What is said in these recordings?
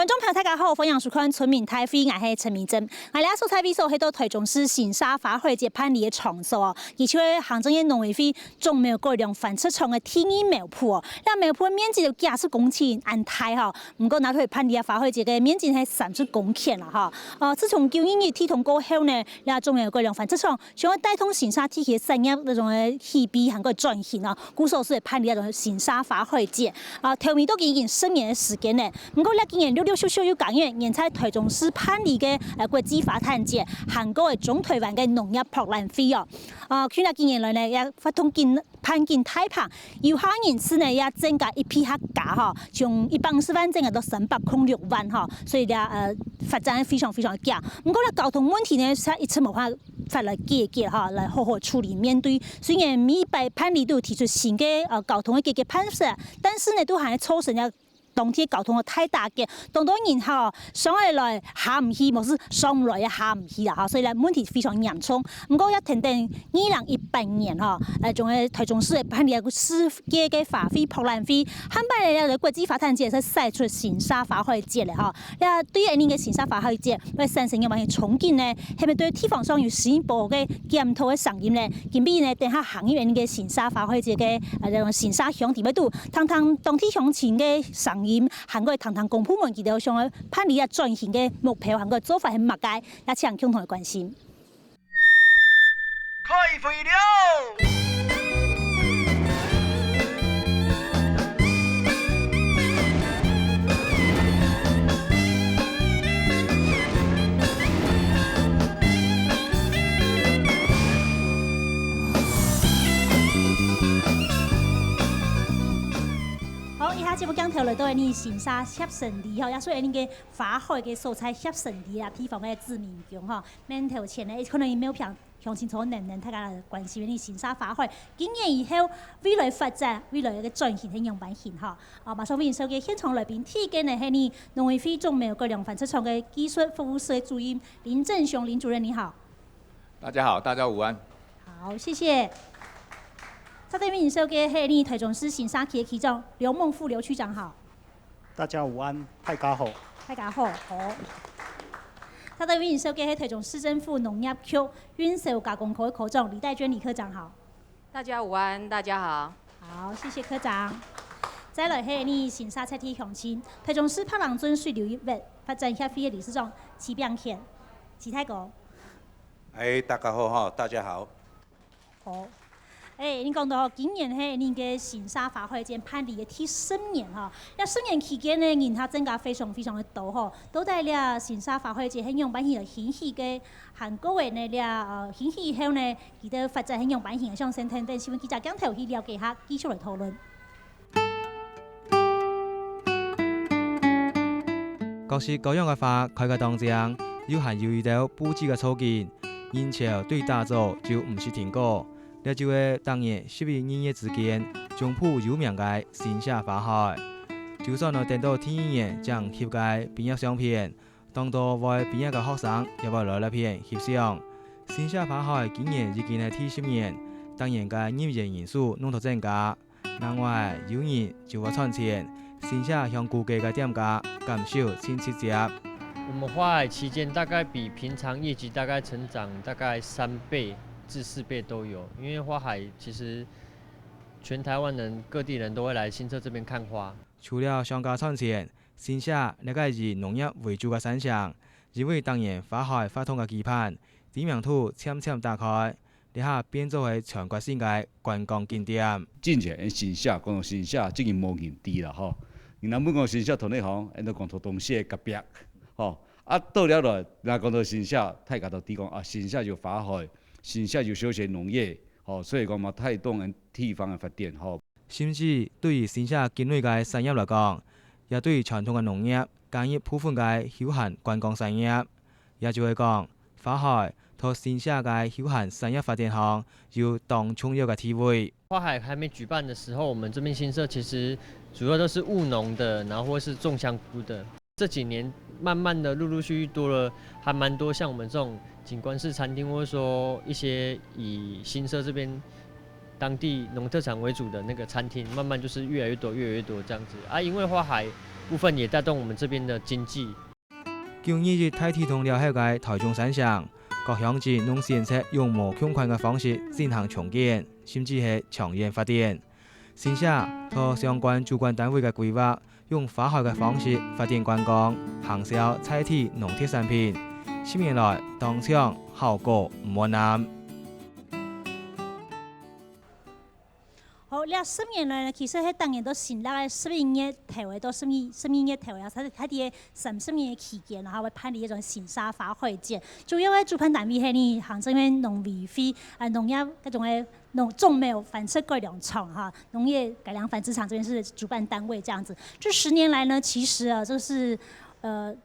观众朋友大家好，欢迎收看《村民台会》，我是陈明珍。我哋所在位所喺到台中市新沙发会节办理嘅场所哦，而且行政院农委会种苗改良繁殖场嘅天意苗圃哦，那苗圃面积就90公顷，安大吼。不过拿去办理发会节嘅面积係30公頃啦哈。自從9年鐵通過後呢，那種苗改良繁殖場想要帶動新沙體系產業那種嘅起飛和個轉型啊，故所是辦理那種新沙發會節頭面都已經10年嘅時間呢。不過咧今年陸陸續續有講嘅，現在台中市辦理嘅國際發展節，韓國嘅中台灣嘅農業博覽會哦。佢那今年來呢也發通攀建大棚，遊客人次呢也增加一批客價吼，從150萬增加到306萬吼，所以咧發展非常非常強。不過咧交通問題呢，一直冇法來解決哈，來好好處理面對。雖然每擺辦理都提出新嘅交通嘅解決方式，但是呢都係造成咗當天交通太大嘅，當多人上來下唔去，或是上唔來也下唔去啦哈，所以咧問題非常嚴重。不過一停定2018年仲係台中市辦理一個世界嘅花卉博覽會，後擺咧國際發展節係曬出新沙發會節咧哈。對於呢個新沙發會節，為新城嘅環境重建呢，係咪對地方上有進一步嘅檢討嘅聲音呢？見邊呢？等下行業呢個新沙發會節嘅新沙鄉地位度，當地鄉親嘅聲音，韓國堂公部門佢哋想去辦理轉型嘅目標，韓國做法係乜嘢？也請共同去關心。開會了！以下節目講頭來到係呢新沙協成地吼，也所以呢個花海嘅所在協成地啦，地方嘅知名景吼，面頭前呢可能冇平鄉親所能大家關心呢新沙花海，今年以後未來發展，未來嘅轉型係樣板型吼。馬上歡迎收嘅現場來賓，第一個呢係呢農委會種苗改良繁殖場嘅技術服務室主任林正雄林主任，你好。大家好，大家午安。好，謝謝。在對面收嘅係呢台中市新沙區嘅區長劉孟富劉區長好。大家午安，大家好。大家好，好。在對面收嘅係台中市政府農業局運輸加工科嘅科長李岱娟李科長好。大家午安，大家好。好，謝謝科長。再來係呢新沙菜地鄉親台中市柏浪圳水流域發展協會嘅理事長齊炳賢，齊太哥。大家好哈，大家好。好。你講到今年係呢個新沙發會節辦理嘅第10年哈，那10年期間呢，人客增加非常非常嘅多吼，都帶了新沙發會節係樣板型嘅興起嘅，韓國嘅呢了興起以後呢，佢哋發展係樣板型嘅，像先聽等新聞記者講頭去了解下，繼續來討論。各式各樣嘅花開嘅當中，有限有遇到布置嘅草建，人潮對打造就唔是停過。呢就係當年11年嘅之間，中埔有名嘅新沙花海。就算我等到天年將翕嘅畢業相片，當到為畢業嘅學生也會來一片翕相。新沙花海今年已經係第10年，當然嘅入園人數弄到增加。另外有人就會傳前，新沙向估計嘅店價減少7折。我們花海期間大概比平常業績大概成長大概3倍至4倍都有，因為花海其實全台灣人各地人都會來新社這邊看花。除了商家賺錢，新沙呢個以農業為主嘅產項，因為當年花海發通嘅期盼，知名度漸漸打開，呢下變做係全國性嘅觀光景點。之前新沙講到新沙，即係無人知啦吼。然後每講新沙同你講，因都講到東西嘅隔壁，吼到了來，嗱講到新沙，大家都知講新沙就花海。新沙就休閒農業，所以講嘛帶動人地方嘅發展，甚至對於新沙境內嘅產業來講，也對傳統嘅農業加入部分嘅休閒觀光產業，也就係講花海同新沙嘅休閒產業發展項要當重要嘅地位。花海還沒舉辦的時候，我們這邊新社其實主要都是務農的，然後或是種香菇的。這幾年慢慢的陸陸續續多了，還蠻多像我們這種景觀式餐廳，或者說一些以新社這邊當地農特產為主的那個餐廳，慢慢就是越來越多這樣子啊。因為花海部分也带动我们这边的经济。经2日大体同了解嘅台中山上，各乡镇拢选择用无强权嘅方式进行重建，甚至係长远发展。新社托相关主管单位嘅规划，用花海嘅方式发展观光，行销菜体农特产品。10年来，当场效果唔满难。好，了10年来呢，其实迄当然都成立嘅11月头嘅，到12月头啊，喺啲30年嘅期间，然后会办理一种新沙发会节，主要嘅主办单位係呢行政院农委会农业嗰种嘅种苗反测改良场哈，农业改良繁殖场这边是主办单位这样子。这10年来呢，其实啊，这是。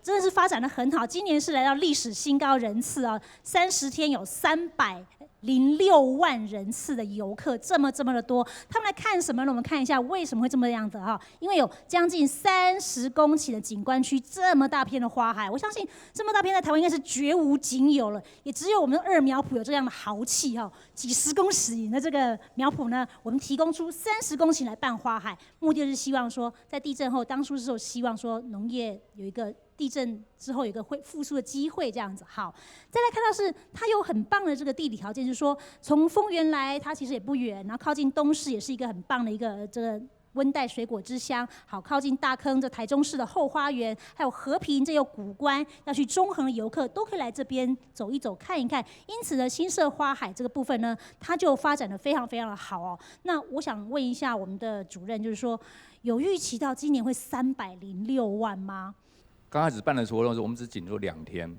真的是发展得很好。今年是来到历史新高人次啊，30天有306万人次的游客，这么的多。他们来看什么呢？我们看一下为什么会这么样子哈？因为有将近30公顷的景观区，这么大片的花海，我相信这么大片在台湾应该是绝无仅有了，也只有我们的二苗圃有这样的豪气哈。几十公顷的这个苗圃呢，我们提供出30公顷来办花海，目的就是希望说，在地震后，当初是希望说农业有一个。地震之后有一个会复苏的机会，这样子好。再来看到是它有很棒的这个地理条件，就是说从丰原来它其实也不远，然后靠近东势也是一个很棒的一个这个温带水果之乡，好靠近大坑这台中市的后花园，还有和平这有古关，要去中横的游客都可以来这边走一走看一看。因此呢，新社花海这个部分呢，它就发展得非常的好哦。那我想问一下我们的主任，就是说有预期到今年会306万吗？刚开始办的活动的时候，我们只仅做2天。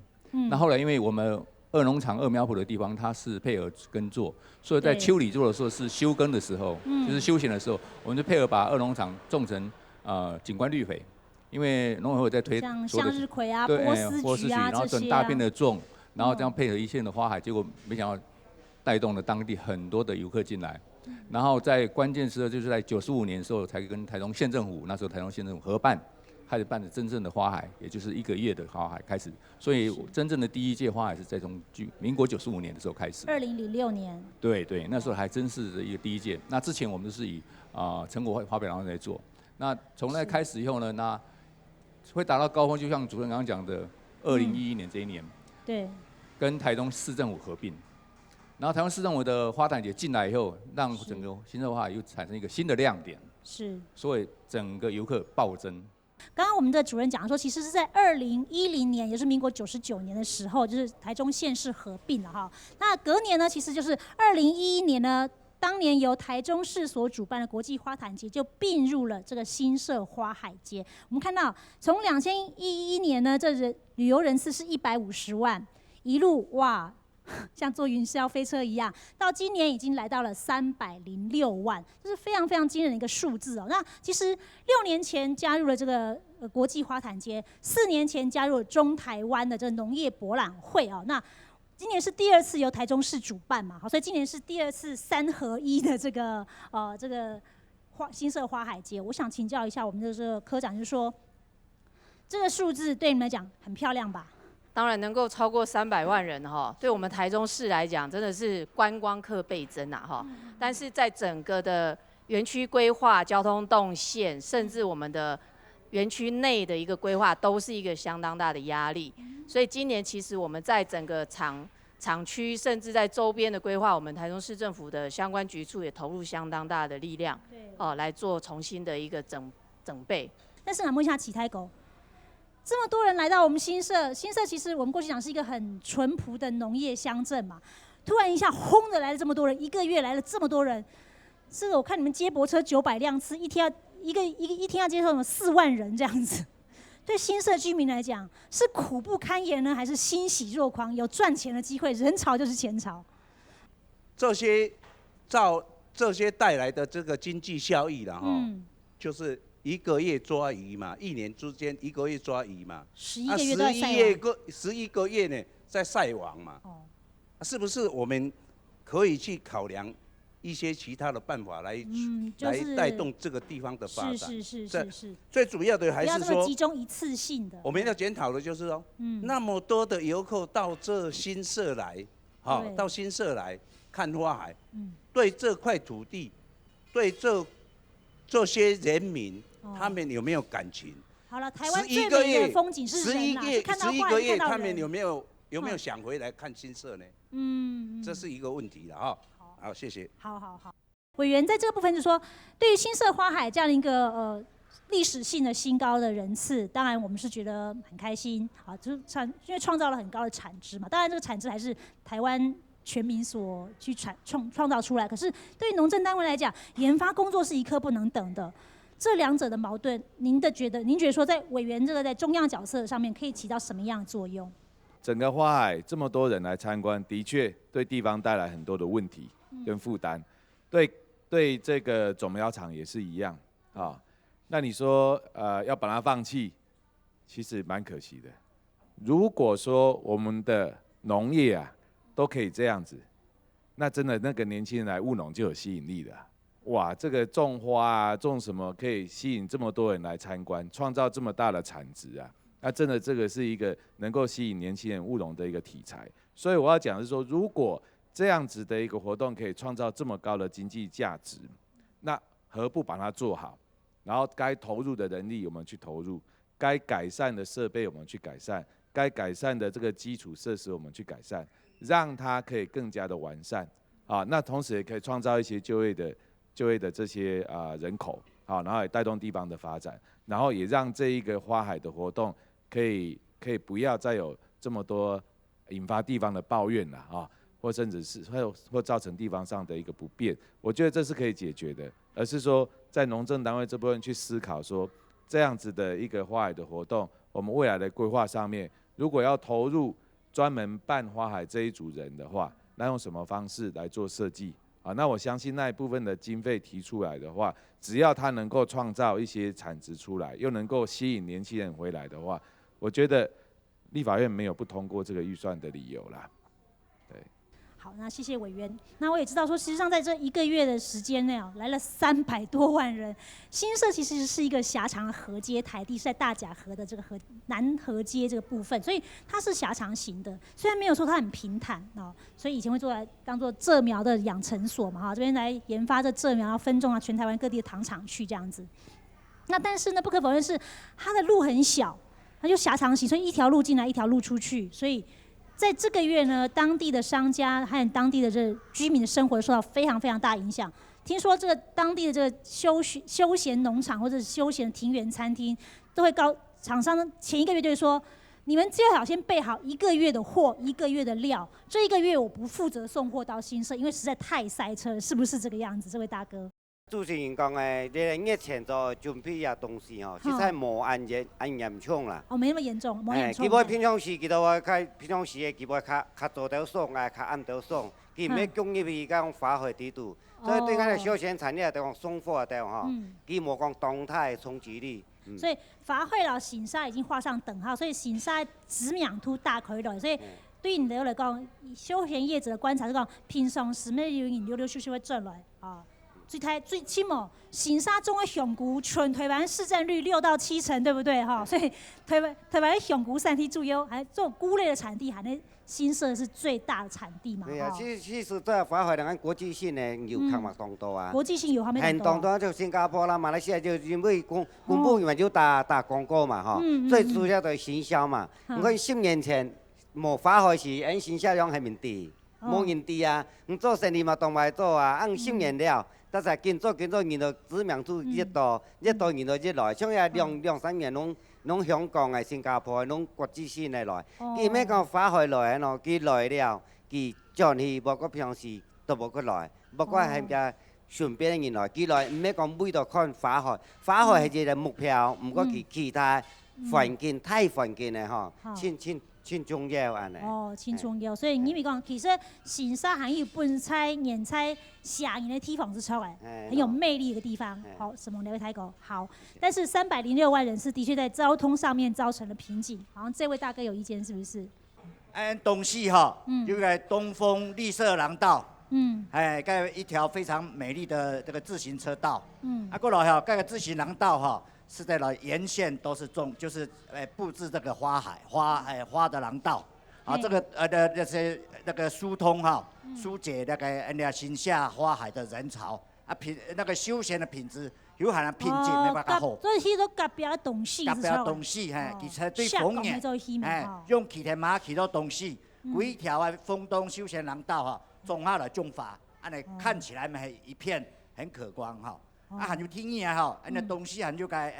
那后来因为我们二农场二苗圃的地方，它是配合耕作，所以在秋里做的时候是休耕的时候，就是休闲的时候，我们就配合把二农场种成景观绿肥，因为农委会在推像向日葵啊、波斯菊啊，然后整大片的种，然后这样配合一线的花海，结果没想到带动了当地很多的游客进来。然后在关键时候，就是在95年的时候，才跟台中县政府那时候台中县政府合办。开始办的真正的花海，也就是1个月的花海开始，所以真正的第1届花海是在从民国95年的时候开始。2006年。对，那时候还真是一个第1届。那之前我们都是以成果发表然后来做。那从那开始以后呢，那会达到高峰，就像主任刚刚讲的，2011年这一年，对，跟台中市政府合并，然后台湾市政府的花坛节进来以后，让整个新社花海又产生一个新的亮点，是，所以整个游客暴增。刚刚我们的主任讲说，其实是在2010年，也就是民国99年的时候，就是台中县市合并了哈。那隔年呢，其实就是2011年呢，当年由台中市所主办的国际花坛节就并入了这个新社花海节。我们看到，从2011年呢，这旅游人次是150万，一路哇。像坐云霄飞车一样，到今年已经来到了306万，这是非常惊人的一个数字哦。那其实6年前加入了这个国际花坛节，4年前加入了中台湾的这个农业博览会哦。那今年是第2次由台中市主办嘛，好，所以今年是第2次3合1的这个新社花海节。我想请教一下我们的这个科长，就是说这个数字对你们来讲很漂亮吧？当然能够超过300万人哈，对我们台中市来讲，真的是观光客倍增啊哈。但是在整个的园区规划、交通动线，甚至我们的园区内的一个规划，都是一个相当大的压力。所以今年其实我们在整个厂区，甚至在周边的规划，我们台中市政府的相关局处也投入相当大的力量，来做重新的一个整备。但是想问一下启泰狗。这么多人来到我们新社其实我们过去讲是一个很淳朴的农业乡镇嘛，突然一下轰的来了这么多人，1个月来了这么多人，这个我看你们接驳车900辆次，一天要接受什么4万人这样子，对新社居民来讲是苦不堪言呢，还是欣喜若狂？有赚钱的机会，人潮就是钱潮。这些带来的这个经济效益了哈，就是1个月抓鱼嘛，1年之间1个月抓鱼嘛，11个月都在晒网，11个月呢在晒网嘛，是不是我们可以去考量一些其他的办法来带动这个地方的发展？是。最主要的还是说，不要这么集中一次性的。我们要检讨的就是说，那么多的游客到这新社来，到新社来看花海，对这块土地，对这些人民。他们有没有感情？好了，台湾最美的风景是人啦，是看到11个月，他们人有没有想回来看新社呢？这是一个问题了哈。好，谢谢。好。委员在这个部分就说，对于新社花海这样一个历史性的新高的人次，当然我们是觉得很开心，好，就是因为创造了很高的产值嘛。当然这个产值还是台湾全民所去创造出来。可是对于农政单位来讲，研发工作是一刻不能等的。这两者的矛盾，您觉得说在委员这个在中央角色上面可以起到什么样的作用？整个花海这么多人来参观，的确对地方带来很多的问题跟负担，对这个种苗场也是一样啊。那你说要把它放弃，其实蛮可惜的。如果说我们的农业啊都可以这样子，那真的那个年轻人来务农就有吸引力了。哇，这个种花啊，种什么可以吸引这么多人来参观，创造这么大的产值啊？那真的这个是一个能够吸引年轻人务农的一个题材。所以我要讲的是说，如果这样子的一个活动可以创造这么高的经济价值，那何不把它做好？然后该投入的人力我们去投入，该改善的设备我们去改善，该改善的这个基础设施我们去改善，让它可以更加的完善啊。那同时也可以创造一些就业的这些人口啊，然后也带动地方的发展，然后也让这一个花海的活动可以不要再有这么多引发地方的抱怨了啊，或甚至是或造成地方上的一个不便。我觉得这是可以解决的，而是说在农政单位这部分去思考说，这样子的一个花海的活动，我们未来的规划上面，如果要投入专门办花海这一组人的话，那用什么方式来做设计？啊，那我相信那一部分的经费提出来的话，只要它能够创造一些产值出来，又能够吸引年轻人回来的话，我觉得立法院没有不通过这个预算的理由啦。对。好，那谢谢委员。那我也知道说，实际上在这1个月的时间内来了300多万人。新社其实是一个狭长的河阶台地，是在大甲河的这个南河街这个部分，所以它是狭长型的。虽然没有说它很平坦哦，所以以前会做来当做蔗苗的养成所嘛，哈，这边来研发这蔗苗，然后分种到全台湾各地的糖厂去这样子。那但是呢，不可否认是它的路很小，它就狭长型，所以一条路进来，一条路出去，所以。在这个月呢，当地的商家和当地的这居民的生活受到非常非常大影响。听说这个当地的这个休闲农场或者是休闲庭园餐厅，都会厂商前1个月就会说，你们最好先备好1个月的货，1个月的料。这1个月我不负责送货到新社，因为实在太塞车了，是不是这个样子？这位大哥。主持人讲的，你疫情做准备啊东西吼，实在无按严重啦。哦，没那么严重，没严重。基本平常时，其实我平常时的基本较早条爽，较暗条爽，佢唔要讲入去讲花卉地图，所以对咱的休闲产业来讲，生活来讲吼，佢无讲动态冲击力。所以法会了新沙已经画上等号，所以新沙子苗突大开了，所以。对你来讲，休闲业者的观察是讲，平常时咩有人溜休会转来啊。最起码新沙中的雄股全台湾市占率6到7成，对不对哈？所以台湾雄股3T 主要还这种菇类的产地，还那新社是最大的产地嘛？对啊，其实这花卉咱国际性的游客嘛当多啊。国际性游客很多，就新加坡啦、马来西亚就因为公部门就打广告嘛哈，最主要的行销嘛。你看10年前无花卉是按行销用系面地，无人地啊，你做生意嘛当卖做啊，按10年了。但是建做，然后知名度越多，然后越来，像遐2-3年拢香港的、新加坡的，拢国际性的来。佢咩讲花卉来咯？佢来了，佢转去，无过平时都无过来，无过系个顺便的人来。佢来唔咩讲每度看花卉，花卉系一个目标，唔过佢其他环境太环境的吼，很重要安尼。哦，很重要。所以你咪讲，其实新沙还有本菜、年菜、下营的地方之超很有魅力的地方。好，什么两位台狗好，但是306万人次的确在交通上面造成了瓶颈。好像这位大哥有意见是不是？东西哈，就在东风绿色廊道。盖一条非常美丽的这个自行车道。过来哈，盖个自行廊道哈。是在了沿线都是就是布置这个花的廊道，啊，这个那个疏通哈，疏解那个新下花海的人潮啊，那个休闲的品质有可能品质没办法好。所以迄个隔壁的东西，隔壁的东西，其实对风眼，用起天马起到东西，规条的丰东休闲廊道哈，种下来种法，安尼看起来咪一片很可观哈。还有天意哈，安尼东西还有个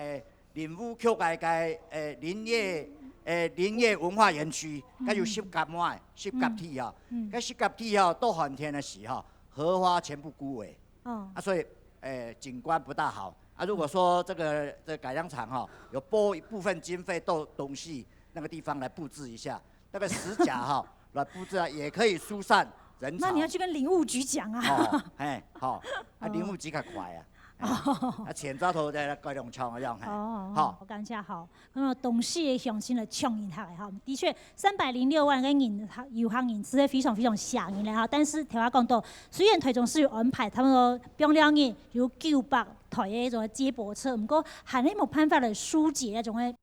林武区个林业文化园区，佮有10甲满10甲梯哈，佮10甲梯哈到寒天的时候，荷花全部枯萎，所以景观不大好。如果说这个改良场哈，有拨一部分经费到东西那个地方来布置一下，那个石甲哈来布置啊，也可以疏散人潮。那你要去跟林务局讲啊。好，林务局较快啊。前早头在改良场一样。好，我感谢好。那么东市的乡亲来抢银行哈，的确306万个游客人次是非常非常吓人的哈。但是听我讲到，虽然台中市有安排他们说漂亮的有900台的那种接驳车，不过还没办法来疏解那种的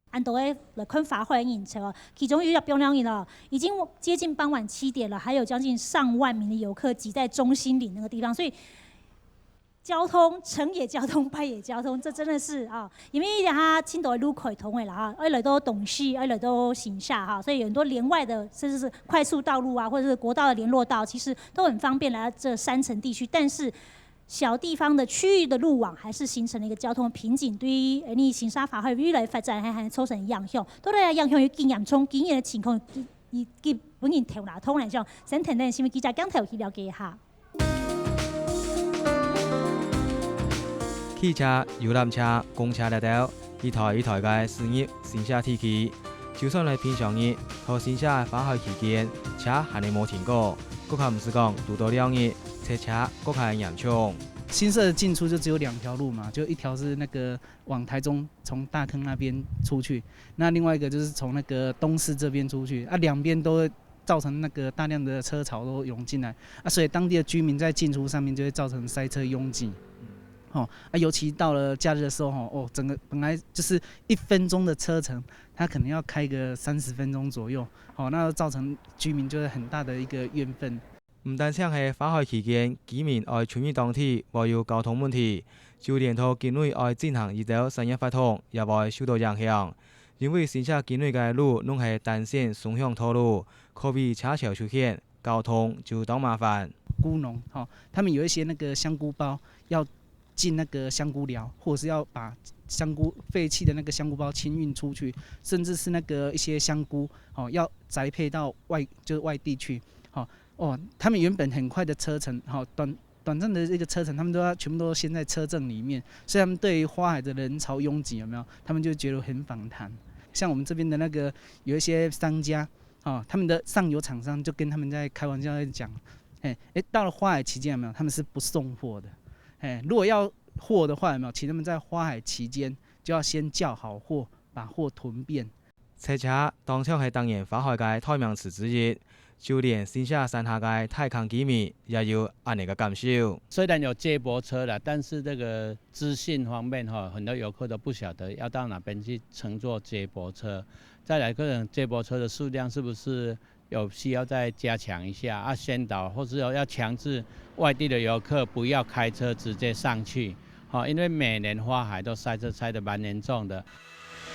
按到来看法会的人潮哦。其中有一条漂亮的了，已经接近傍晚7点了，还有将近上万名的游客挤在中心里那个地方，所以。交通成也交通，败也交通，这真的是啊，因为它青岛的路口通的啦哈，而来到董溪，而来到新下哈，所以很多连外的甚至是快速道路啊，或者是国道的联络道，其实都很方便来到这山城地区。但是小地方的区域的路网还是形成了一个交通的瓶颈，对于你新沙法会未来发展还造成影响。当然影响有经验从经验的情况，以基本人头拿通来讲，先听听新闻记者刚才有去了解一下。汽车、游览车、公车列条，一台一台嘅驶入新社地区。就算係平常日，和新社花開期間，車還係冇停過。閣較唔是講拄到了日，車車閣較嚴重。新社的进出就只有2条路嘛，就一条是那个往台中从大坑那边出去，那另外一个就是从那个东市这边出去，两边都造成那个大量的车潮都涌进来，所以当地的居民在进出上面就会造成塞车拥挤。尤其到了假日的时候，整个本来就是1分钟的车程，它可能要开个30分钟左右，那造成居民就是很大的一个怨愤。唔單止係花開期間，居民愛參與當地無有交通問題，就連同境內愛進行一道產業發通，也會受到影響。因為新社境內嘅路攏係單線雙向道路，可避車潮出現，交通就當麻煩。菇農，他們有一些那個香菇包要進那個香菇寮，或者是要把香菇廢棄的那個香菇包清運出去，甚至是那個一些香菇，要宅配到外地去，他們原本很快的車程，短暫的這個車程，他們都要全部都先在車陣裡面，所以他們對於花海的人潮擁擠有沒有？他們就覺得很反彈。像我們這邊的那個有一些商家，他們的上游廠商就跟他們在開玩笑在講，到了花海期間有沒有？他們是不送貨的。如果要貨的話，有沒有？請他們在花海期間就要先叫好貨，把貨囤遍。車車當場係當然花海嘅代名詞之一，就連新社山下嘅太康居民也有安尼嘅感受。雖然有接駁車啦，但是這個資訊方面很多遊客都不曉得要到哪邊去乘坐接駁車。再來，可能接駁車的數量是不是有需要再加強一下宣導，或者要強制外地的遊客不要開車直接上去，因為每年花海都塞車塞得蠻嚴重的。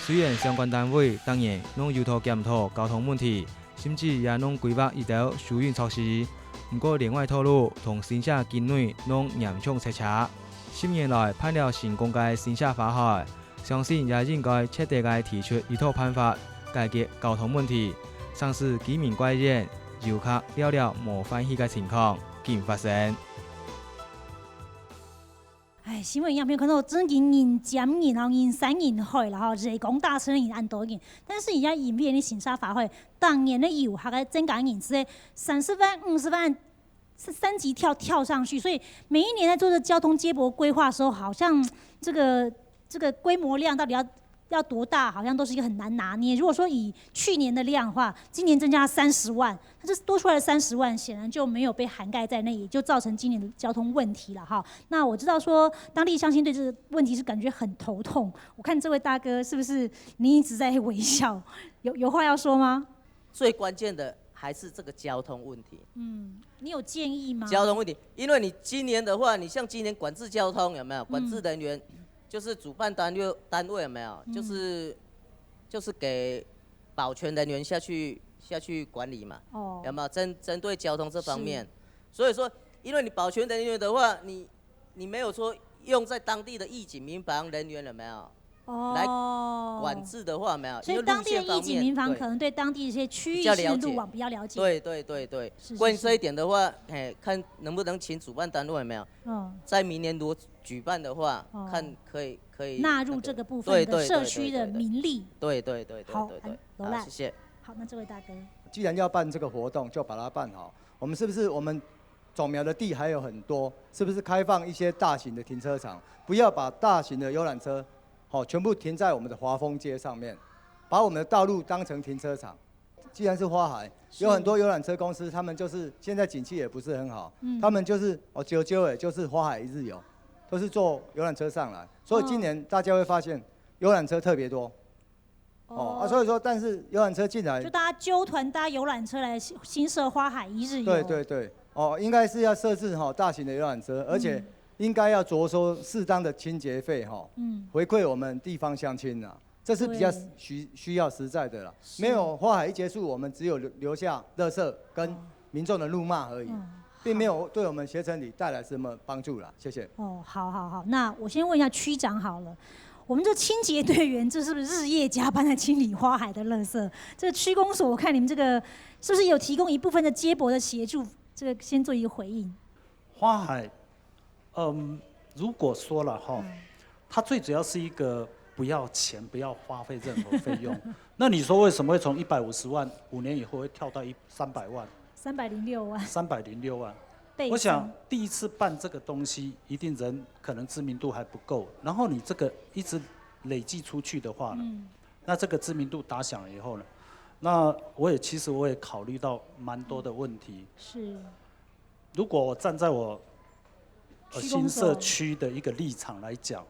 雖然相關單位當然攏有討檢討交通問題，甚至也攏規劃一條疏運措施，不過另外透露同新社境內攏嚴重塞車。10年來辦了成功嘅新社花海，相信也應該徹底地提出一套辦法解決交通問題，嘗試居民怪怨，遊客了無歡喜嘅情況見發生。新聞影片看到真人尖人，然後人山人海啦，人工大車人按多人，但是而家影片的新沙發揮，當年的遊客嘅增加人次30萬、50萬是3級跳上去，所以每一年在做這交通接駁規劃的時候，好像這個規模量到底要多大，好像都是一個很難拿捏。如果說以去年的量的話，今年增加30萬，那這多出來的30萬顯然就沒有被涵蓋在內，也就造成今年的交通問題了哈。那我知道說當地鄉親對這個問題是感覺很頭痛。我看這位大哥是不是你一直在微笑？有話要說嗎？最關鍵的还是这个交通问题。你有建议吗？交通问题，因为你今年的话，你像今年管制交通有没有？管制人员就是主办单位有没有？就是给保全人员下去管理嘛。有没有针对交通这方面？所以说，因为你保全人员的话，你没有说用在当地的义警民防人员有没有？来管制的话没有，所以当地的义警民防可能对当地一些区域性的路网比较了解。对。关于这一点的话，看能不能请主办单位有没有？在明年如果举办的话，看可以纳入这个部分的社区的民力。对。好，罗赖，谢谢。好，那这位大哥，既然要办这个活动，就把它办好。我们是不是我们种苗的地还有很多？是不是开放一些大型的停车场？不要把大型的游览车。全部停在我们的华丰街上面，把我们的道路当成停车场。既然是花海，有很多游览车公司，他们就是现在景气也不是很好，他们就是就是花海一日游，都是坐游览车上来。所以今年大家会发现游览车特别多。所以说，但是游览车进来，就大家揪团搭游览车来新设花海一日游。对，应该是要设置大型的游览车，而且。应该要着收适当的清洁费回馈我们地方乡亲这是比较需要实在的啦。没有花海一结束，我们只有留下垃圾跟民众的怒骂而已，并没有对我们协成里带来什么帮助啦。谢谢。好，那我先问一下区长好了，我们这清洁队员这是不是日夜加班在清理花海的垃圾？这个区公所，我看你们这个是不是有提供一部分的接驳的协助？这个先做一个回应。花海。如果说了它最主要是一个不要钱，不要花费任何费用。那你说为什么会从150万5年以后会跳到300万？306万。306万。我想第一次办这个东西，一定人可能知名度还不够，然后你这个一直累积出去的话呢，那这个知名度打响了以后呢，那其实我也考虑到蛮多的问题。是。如果我站在我新社区的一个立场来讲，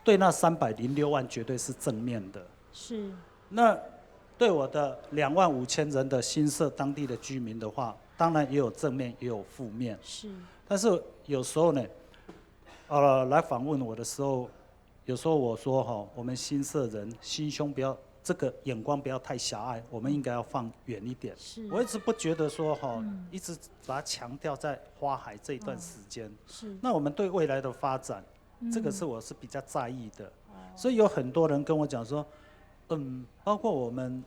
对那306万绝对是正面的。是。那对我的2万5千人的新社当地的居民的话，当然也有正面，也有负面。是。但是有时候呢，来访问我的时候，有时候我说我们新社人心胸不要这个眼光不要太狭隘，我们应该要放远一点。我一直不觉得说一直把它强调在花海这一段时间。那我们对未来的发展，这个我是比较在意的。所以有很多人跟我讲说，包括我们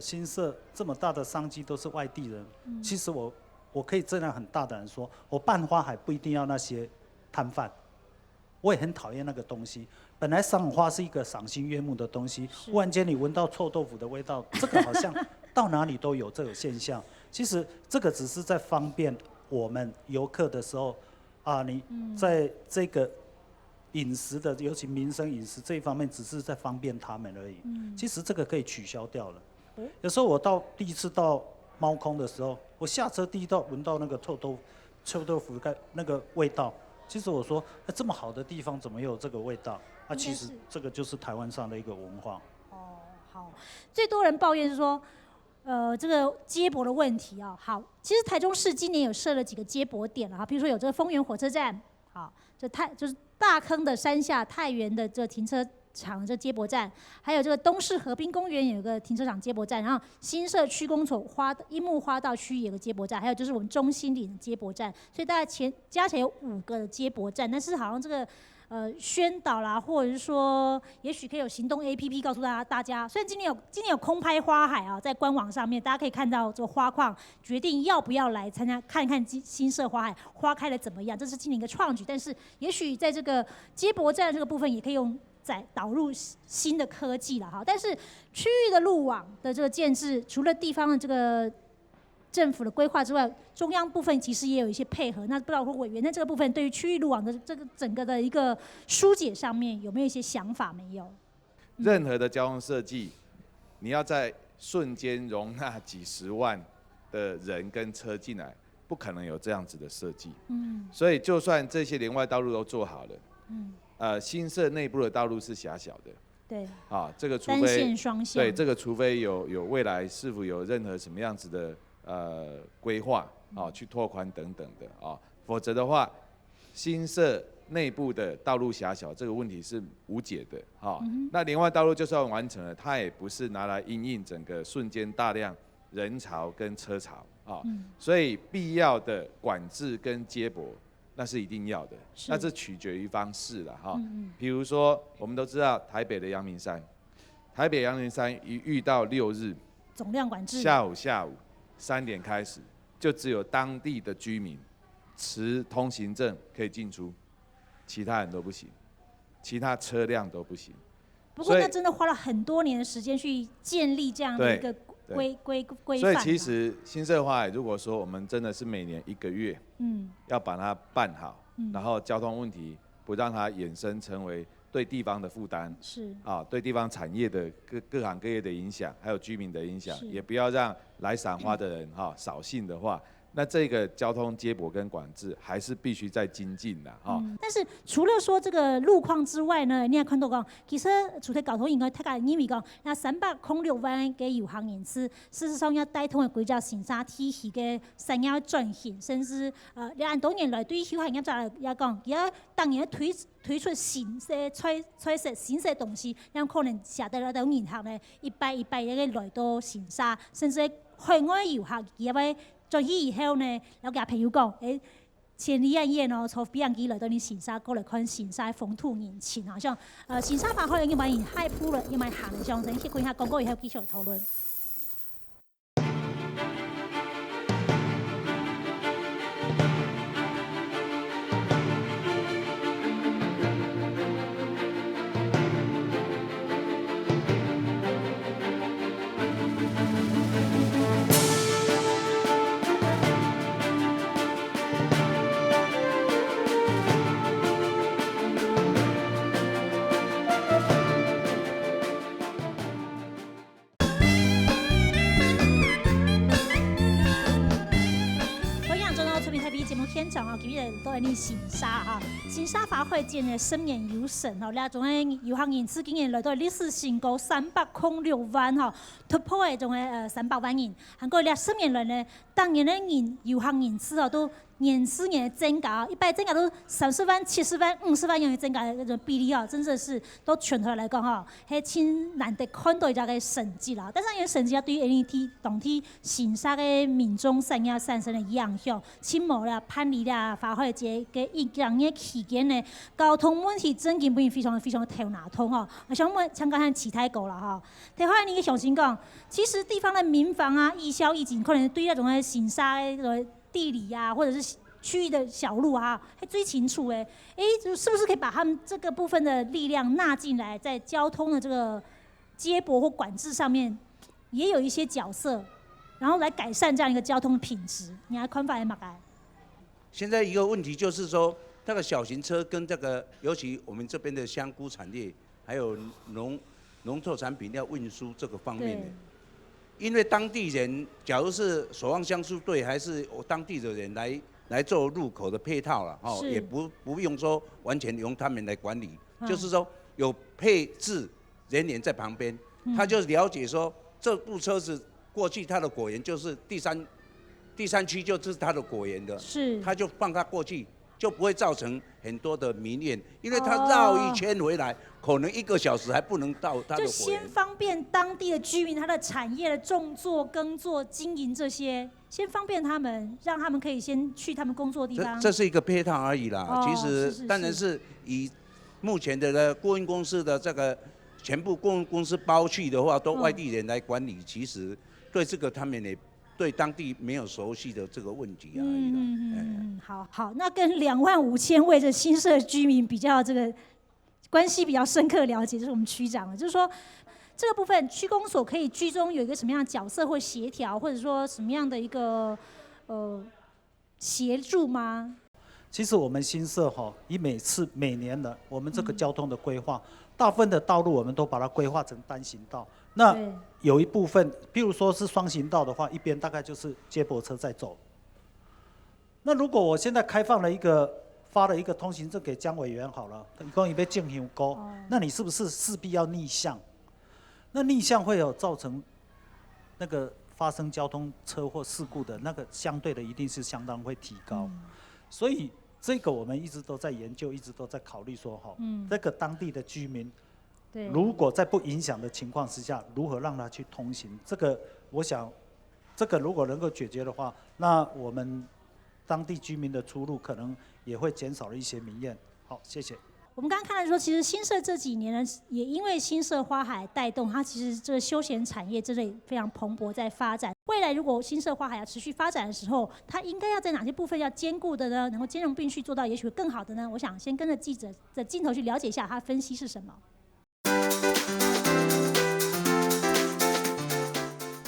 新社这么大的商机都是外地人。其实我可以这样很大胆地说，我办花海不一定要那些摊贩，我也很讨厌那个东西。本来赏花是一个赏心悦目的东西，忽然间你闻到臭豆腐的味道，这个好像到哪里都有这个现象。其实这个只是在方便我们游客的时候你在这个饮食的，尤其民生饮食这一方面，只是在方便他们而已。其实这个可以取消掉了。有时候我第一次到猫空的时候，我下车第一道闻到那个臭豆腐那个味道，其实我说，这么好的地方怎么有这个味道？其实这个就是台湾上的一个文化。好，最多人抱怨是说，这个接驳的问题好，其实台中市今年有设了几个接驳点了比如说有这个丰原火车站，就是大坑的山下太原的这停车场这接驳站，还有这个东势河滨公园有个停车场接驳站，然后新社区公所樱木花道区有个接驳站，还有就是我们中心里的接驳站，所以大概加起来有5个的接驳站，但是好像这个。宣导啦，或者是说，也许可以有行动 APP 告诉大家。虽然今年有空拍花海在官网上面，大家可以看到这个花况，决定要不要来参加，看看新社花海花开的怎么样。这是今年一个创举，但是也许在这个接驳站这个部分，也可以用导入新的科技了但是区域的路网的这个建制，除了地方的这个政府的规划之外，中央部分其实也有一些配合。那不知道委员在这个部分对于区域路网的这个整个的一个疏解上面有没有一些想法？没有。任何的交通设计，你要在瞬间容纳几十万的人跟车进来，不可能有这样子的设计。所以就算这些连外道路都做好了，新社内部的道路是狭小的。对。这个除非单线双向。对，这个除非有未来是否有任何什么样子的规划去拓宽等等的否则的话，新社内部的道路狭小这个问题是无解的那连外道路就算完成了，它也不是拿来因应整个瞬间大量人潮跟车潮所以必要的管制跟接驳那是一定要的，那这取决于方式了比如说我们都知道台北的阳明山，台北阳明山一遇到6日总量管制，下午3点开始，就只有当地的居民持通行证可以进出，其他人都不行，其他车辆都不行。不过那真的花了很多年的时间去建立这样的一个规范。所以其实新社花海，如果说我们真的是每年1个月，要把它办好，然后交通问题不让它衍生成为对地方的负担，对地方产业的各行各业的影响，还有居民的影响，也不要让来赏花的人扫兴的话，那这个交通接驳跟管制还是必须再精进的但是除了说这个路况之外呢，你也看到讲，其实除了交通应该大家认为讲，那306万嘅游行人次，事实上要带动的规则行政体系嘅产业转型，甚至你按多年来对于游行业者来讲，而家当然推出新嘅菜式新嘅东西，让可能下得了到银行呢一摆嘅来到新沙，甚至海外游客也会。在以後呢，有個朋友講，前2夜呢，從比人機來到你新沙過來看新沙風土人情啊，像新沙發開因為海鋪了，因為行上陣去觀下廣告以後繼續討論。天长今日都係呢新沙新沙發會節呢深年有神咧，仲係遊行人次今年來到歷史新高306萬突破嘅仲係300萬人，韓國咧深年來呢，當年嘅遊行人次都年次年增加，一般增加都30萬、70萬、50萬樣嘅增加嘅嗰種比例真的是都全台來講係真難得看到一個成績啦。但是呢個成績對於 NET 當地新沙嘅民眾產業產生嘅影響，清末啦、潘里啦、發會節嘅一兩年期間呢，交通問題真根本非常的頭拿通我想問香港和其他國啦睇開你嘅相信講，其實地方的民房義消義警可能對那種嘅新沙嘅地理或者是區域的小路還最清楚是不是可以把他們這個部分的力量納進來，在交通的這個接駁或管制上面也有一些角色，然後來改善這樣一個交通的品質？你還看法係乜嘢？現在一個問題就是說，那個小型車跟這個，尤其我們這邊的香菇產業，還有農作產品要運輸這個方面的。因為當地人，假如是守望相助隊，還是當地的人來做入口的配套了，也不用說完全由他們來管理，就是說有配置人員在旁邊，他就了解說這部車子過去它的果園就是第三區就是它的果園的，他就放它過去。就不會造成很多的民怨，因為他繞一圈回來，可能1個小時還不能到他的果園。就先方便當地的居民，他的產業的種作、耕作、經營這些，先方便他們，讓他們可以先去他們工作的地方。這是一個配套而已啦。其實當然是以目前的顧問公司的這個全部顧問公司包去的話，都外地人來管理，其實對這個他們也。對當地沒有熟悉的這個問題而已好，那跟25000位的新社居民比較，這個關係比較深刻了解，就是我們區長了。就是說，這個部分區公所可以居中有一個什麼樣的角色或協調，或者說什麼樣的一個協助嗎？其實我們新社以每年的我們這個交通的規劃，大部分的道路我們都把它規劃成單行道。那有一部分，譬如說是雙行道的話，一邊大概就是接駁車在走。那如果我現在發了一個通行證給江委員好了，一共要進行溝，那你是不是勢必要逆向？那逆向會有造成那個发生交通车祸事故的那个相对的一定是相当会提高，所以这个我们一直都在研究，一直都在考虑说这个当地的居民，如果在不影响的情况之下，如何让他去通行？这个我想，这个如果能够解决的话，那我们当地居民的出入可能也会减少了一些民怨。好，谢谢。我们刚刚看到说，其实新社这几年呢，也因为新社花海带动，它其实这个休闲产业真的非常蓬勃在发展。未来如果新社花海要持续发展的时候，它应该要在哪些部分要兼顾的呢？能够兼容并蓄做到，也许会更好的呢？我想先跟着记者的镜头去了解一下，他分析是什么。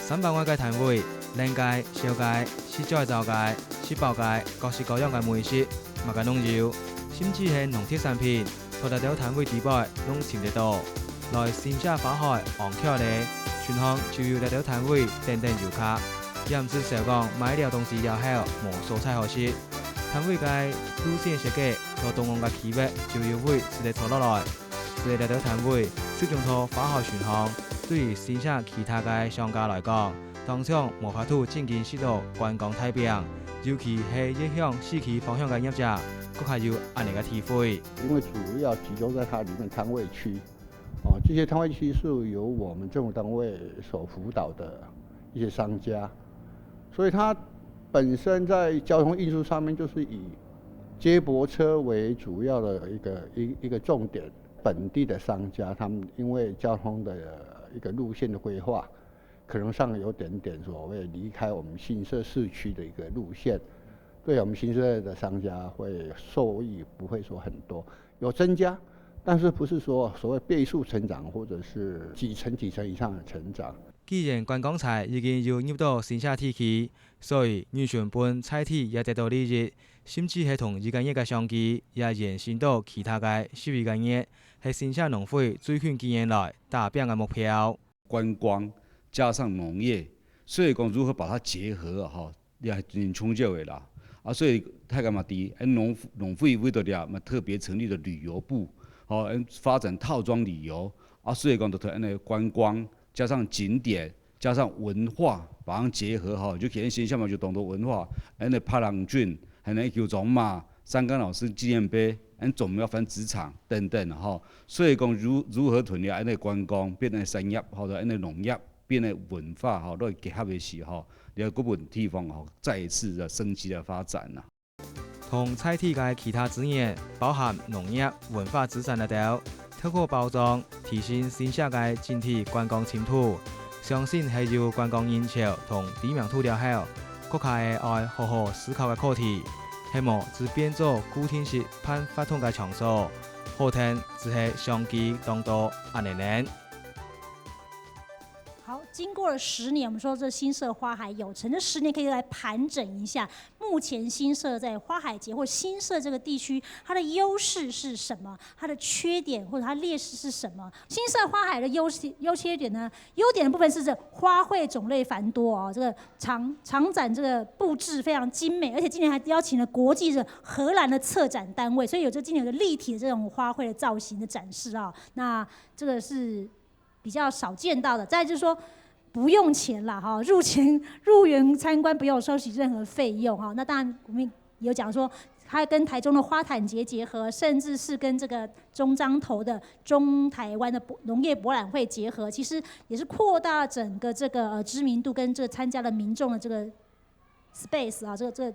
300万个摊位，连街、小街、市郊的走街、市包街，各式各样的美食，嘛个农药。甚至是农特产品，拖在摊位底摆，拢寻得到。来新社花海旺巧咧，全行就有在摊位等等游客。也唔是想讲买了东西了后无蔬菜好食。摊位嘅路线设计，和东岸嘅气味就有会是得拖落来。所以在摊位始终拖花海全行，对于新社其他嘅商家来讲，当场无法度正经适度观光太平，尤其是影响市区方向嘅业者。更还有安尼个体会，因为主要集中在它里面摊位区，这些摊位区是由我们政府单位所辅导的一些商家，所以它本身在交通运输上面就是以接驳车为主要的一个重点。本地的商家，他们因为交通的一个路线的规划，可能上有点所谓离开我们新社市区的一个路线。对我们新社的商家会受益不会说很多，有增加，但是不是说所谓倍数成长或者是几成以上的成长。既然观光菜已经要入到新社体区，所以原本本菜体也得到利益，甚至是同日间业嘅商机也延伸到其他嘅收益间业，係新社农会最近几年来达标嘅目标。观光加上农业，所以讲如何把它结合啊，也很重要的啦。所以太干嘛的，农会为了嘛特别成立了旅游部，发展套装旅游，所以讲就那个观光加上景点加上文化，把它结合就可新社嘛就懂得文化，那拍人郡，还那球种嘛，三冈老师纪念碑，总要分职场等等所以讲如何团结那观光变成产业，或者那农业变成文化都结合的时候。了嗰本地方再一次的升级的发展啦。同菜体嘅其他资源，包含农业、文化资产等，透过包装提升新社嘅整体观光深度。相信係要观光人潮同知名度了後，國家會愛好好思考嘅課題，希望只變做固定式辦法通嘅場所，好聽只係商機當多安尼呢。好，经过了10年，我们说这新社花海有成，这10年可以来盘整一下，目前新社在花海节或新社这个地区，它的优势是什么？它的缺点或者它劣势是什么？新社花海的优缺点呢？优点的部分是这花卉种类繁多这个长展这个布置非常精美，而且今年还邀请了国际的荷兰的策展单位，所以今年有个立体的这种花卉的造型的展示那这个是比较少见到的。再就是说不用钱啦入园参观不用收取任何费用那当然我们有讲说它跟台中的花坛节结合，甚至是跟这个中彰投的中台湾的农业博览会结合，其实也是扩大整个这个知名度跟这个参加的民众的这个 space 这个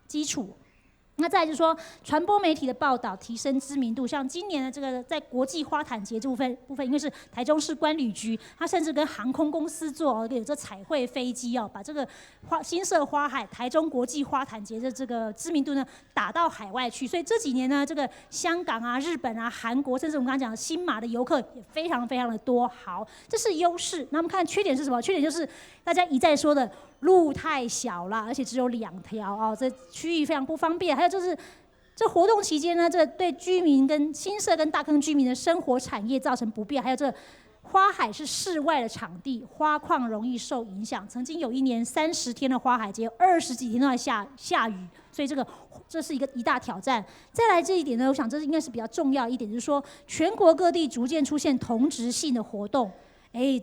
基础。那再来就是说，传播媒体的报道提升知名度，像今年的这个在国际花坛节这部分，因为是台中市观旅局，它甚至跟航空公司做有这彩绘飞机把这个新社花海台中国际花坛节的这个知名度呢打到海外去，所以这几年呢，这个香港日本韩国，甚至我们刚刚讲的新马的游客也非常非常的多。好，这是优势。那我们看缺点是什么？缺点就是大家一再说的路太小啦，而且只有2条这区域非常不方便。还有就是这活动期间呢，这对居民跟新社跟大坑居民的生活产业造成不便。还有这花海是室外的场地，花况容易受影响。曾经有一年30天的花海节，20几天都在下雨，所以这是一大挑战。再来这一点呢，我想这应该是比较重要一点，就是说全国各地逐渐出现同质性的活动。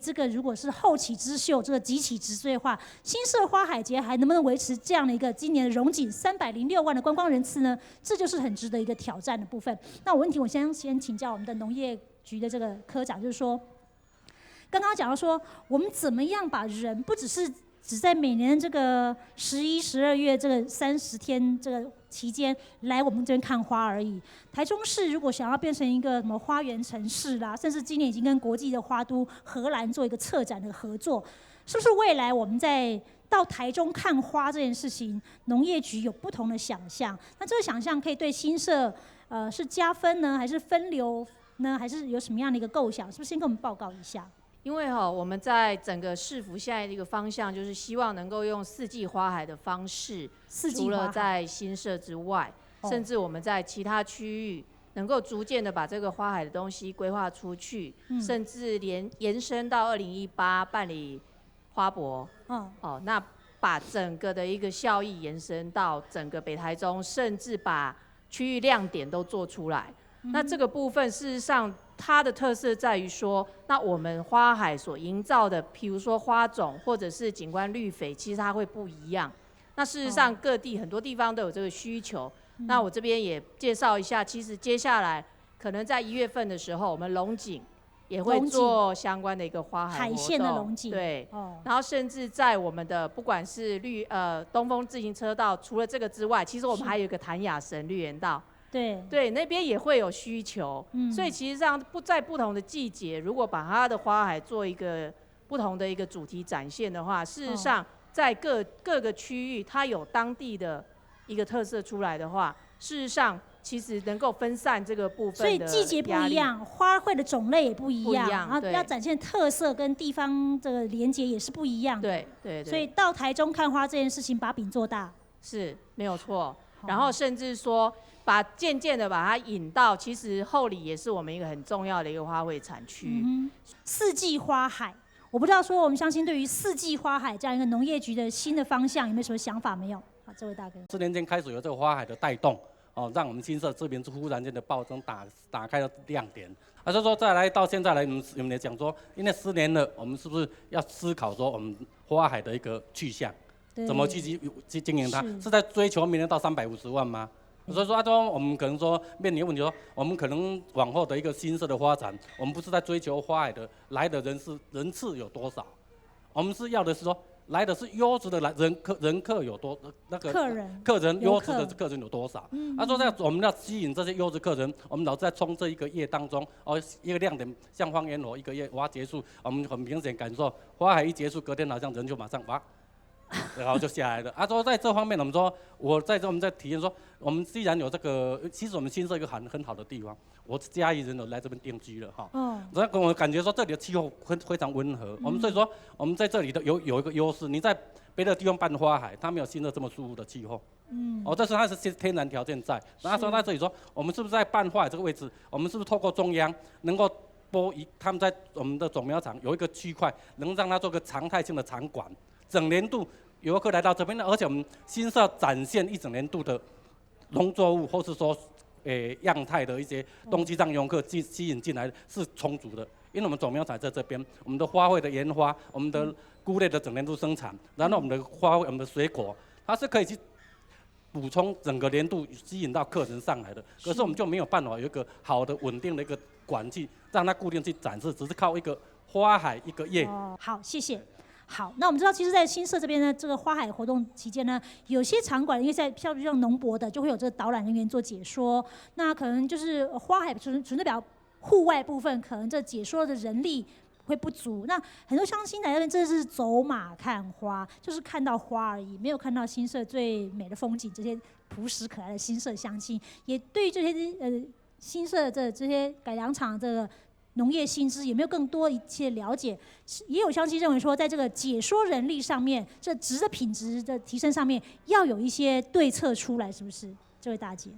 这个如果是后起之秀，这个急起直追的话，新社花海节还能不能维持这样的一个今年的荣景306万的观光人次呢？这就是很值得一个挑战的部分。那我问题，我先请教我们的农业局的这个科长，就是说，刚刚讲到说，我们怎么样把人不只在每年这个11、12月这个30天这个期间来我们这边看花而已。台中市如果想要变成一个什么花园城市啦，甚至今年已经跟国际的花都荷兰做一个策展的合作，是不是未来我们在到台中看花这件事情，农业局有不同的想象？那这个想象可以对新社是加分呢，还是分流呢，还是有什么样的一个构想？是不是先跟我们报告一下？因为我们在整个市府现在的一个方向，就是希望能够用四季花海的方式，除了在新社之外，甚至我们在其他区域能够逐渐的把这个花海的东西规划出去，甚至延伸到2018办理花博，那把整个的一个效益延伸到整个北台中，甚至把区域亮点都做出来。那这个部分事实上它的特色在于说，那我们花海所营造的，譬如说花种或者是景观绿肥，其实它会不一样。那事实上各地很多地方都有这个需求。那我这边也介绍一下，其实接下来可能在1月份的时候，我们龙井也会做相关的一个花海活动，海线的龙井，对，然后甚至在我们的不管是东风自行车道，除了这个之外，其实我们还有一个潭雅神绿园道。对，那边也会有需求，所以其实上在不同的季节，如果把它的花海做一个不同的一个主题展现的话，事实上在各个区域，它有当地的一个特色出来的话，事实上其实能够分散这个部分的压力。所以季节不一样，花卉的种类也不一样，然后要展现特色跟地方这个连结也是不一样的。对。所以到台中看花这件事情，把饼做大是没有错。然后甚至说，渐渐的把它引到，其实后里也是我们一个很重要的一个花卉产区。四季花海，我不知道说我们相信对于四季花海这样一个农业局的新的方向，有没有什么想法没有？好，这位大哥。4年间开始有这个花海的带动，让我们新社这边忽然间的暴增，打开了亮点。所以说再来到现在来，我们也讲说，因为10年了，我们是不是要思考说我们花海的一个去向？怎么去经营它？是在追求明年到350万吗？所以说，我们可能说面临问题说，我们可能往后的一个新社的发展，我们不是在追求花海的来的人次有多少，我们是要的是说来的是优质的人客有多那个客人优质的客人有多少？说在我们要吸引这些优质客人，我们老是在冲这一个月当中，一个亮点像放烟火，1个月哇结束，我们很明显感受花海一结束，隔天好像人就马上哇。然后就下来了。说在这方面，我们说我们在体验说，我们既然有这个，其实我们新社一个很好的地方，我嘉义人都来这边定居了哈。然后我感觉说这里的气候非常温和，我们所以说我们在这里的有一个优势，你在别的地方办花海，它没有新社这么舒服的气候。这是它是天然条件在。然后说在这里说，我们是不是在办花海这个位置，我们是不是透过中央能够拨移他们在我们的种苗场有一个区块，能让它做个常态性的场馆。整年度游客来到这边，而且我们新社展现一整年度的农作物，或是说样态的一些东西，让游客吸引进来是充足的。因为我们种苗场在这边，我们的花卉的研发，我们的菇类的整年度生产，然后我们的花卉、我们的水果，它是可以去补充整个年度吸引到客人上来的。可是我们就没有办法有一个好的稳定的一个馆去让它固定去展示，只是靠一个花海一个月。好，谢谢。好，那我们知道，其实，在新社这边呢，这个花海活动期间呢，有些场馆因为像农博的，就会有这个导览人员做解说。那可能就是花海纯粹表户外部分，可能这解说的人力会不足。那很多乡亲来这边真的是走马看花，就是看到花而已，没有看到新社最美的风景。这些朴实可爱的新社乡亲，也对于这些新社这些改良场这个农业新知有没有更多一些了解？也有乡亲认为说，在这个解说人力上面，这质的品质的提升上面，要有一些对策出来，是不是？这位大姐。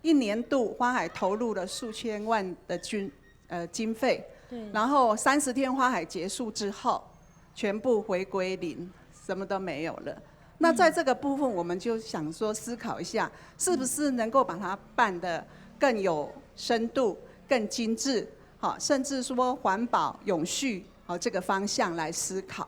一年度花海投入了数千万的经费，对。然后30天花海结束之后，全部回归零，什么都没有了。那在这个部分，我们就想说思考一下，是不是能够把它办得更有深度、更精致，好，甚至说环保永续好这个方向来思考。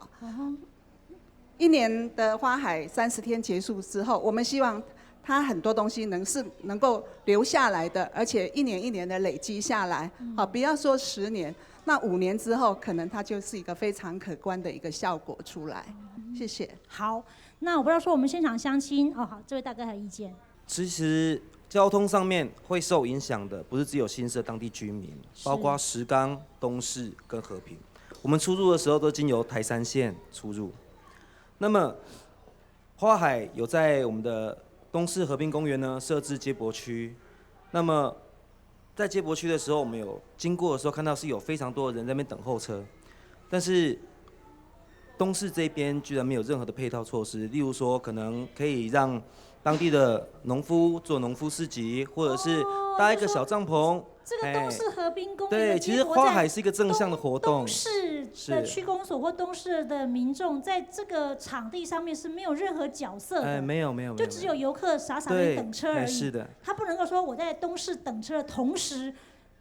1年的花海30天结束之后，我们希望它很多东西能够留下来的，而且1年1年的累积下来，好，不要说10年，那5年之后，可能它就是一个非常可观的一个效果出来。谢谢。好，那我不知道说我们现场乡亲哦，好，这位大哥还有意见？其实交通上面会受影响的，不是只有新社当地居民，包括石冈、东势跟和平。我们出入的时候都经由台三线出入。那么花海有在我们的东势和平公园呢设置接驳区。那么在接驳区的时候，我们有经过的时候看到是有非常多的人在那边等候车，但是东势这边居然没有任何的配套措施，例如说可能可以让当地的农夫做农夫市集，或者是搭一个小帐篷。这个东势河滨公园对，其实花海是一个正向的活动。东势的区公所或东势的民众在这个场地上面是没有任何角色的。没有，就只有游客傻傻的等车而已。是的。他不能够说我在东势等车的同时，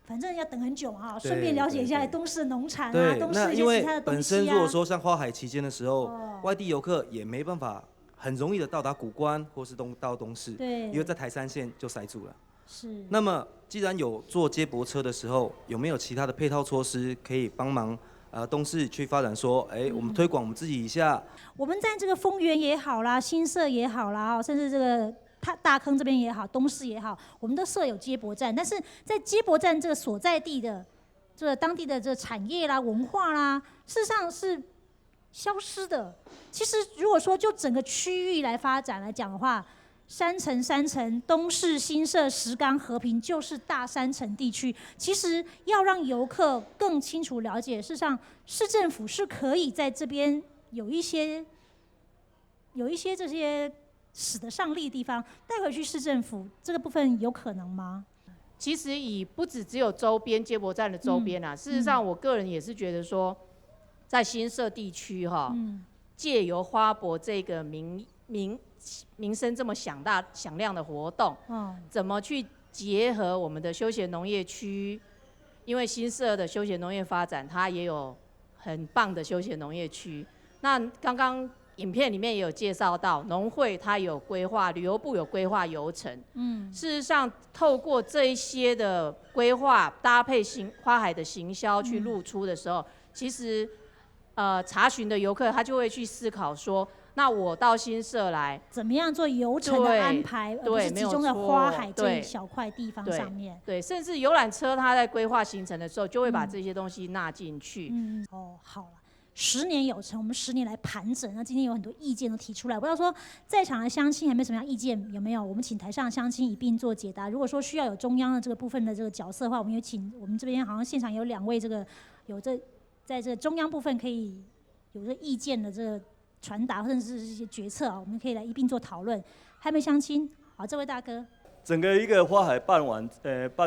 反正要等很久嘛，顺便了解一下东势农产啊，东势一些其他的东西啊。本身如果说像花海期间的时候，外地游客也没办法很容易的到达谷关或是到东势，对，因为在台三线就塞住了。是。那么既然有坐接驳车的时候，有没有其他的配套措施可以帮忙东势去发展？说，我们推广我们自己一下。我们在这个丰原也好啦，新社也好啦，甚至这个大坑这边也好，东势也好，我们都设有接驳站。但是在接驳站这个所在地的这个当地的这个产业啦、文化啦，事实上是消失的。其实如果说就整个区域来发展来讲的话，山城、东势、新社、石冈、和平就是大山城地区。其实要让游客更清楚了解，事实上市政府是可以在这边有一些这些使得上力的地方带回去市政府，这个部分有可能吗？其实不只有周边接驳站的周边啊，事实上我个人也是觉得说，在新社地区借由花博这个名声这么响亮的活动，怎么去结合我们的休闲农业区？因为新社的休闲农业发展，它也有很棒的休闲农业区。那刚刚影片里面也有介绍到，农会它有规划，旅游部有规划游程。事实上，透过这一些的规划搭配花海的行销去露出的时候，其实查询的游客他就会去思考说，那我到新社来，怎么样做游程的安排，而不是集中在花海这一小块地方上面。对，甚至游览车它在规划行程的时候，就会把这些东西纳进去。好了，10年有成，我们10年来盘整。那今天有很多意见都提出来，不知道说在场的乡亲有没有什么样意见？有没有？我们请台上的乡亲一并做解答。如果说需要有中央的这个部分的这个角色的话，我们有请我们这边好像现场有2位这个在这个中央部分可以有这意见的这个传达，甚至是一些决策啊，我们可以来一并做讨论。还没乡亲，好，这位大哥。整个一个花海办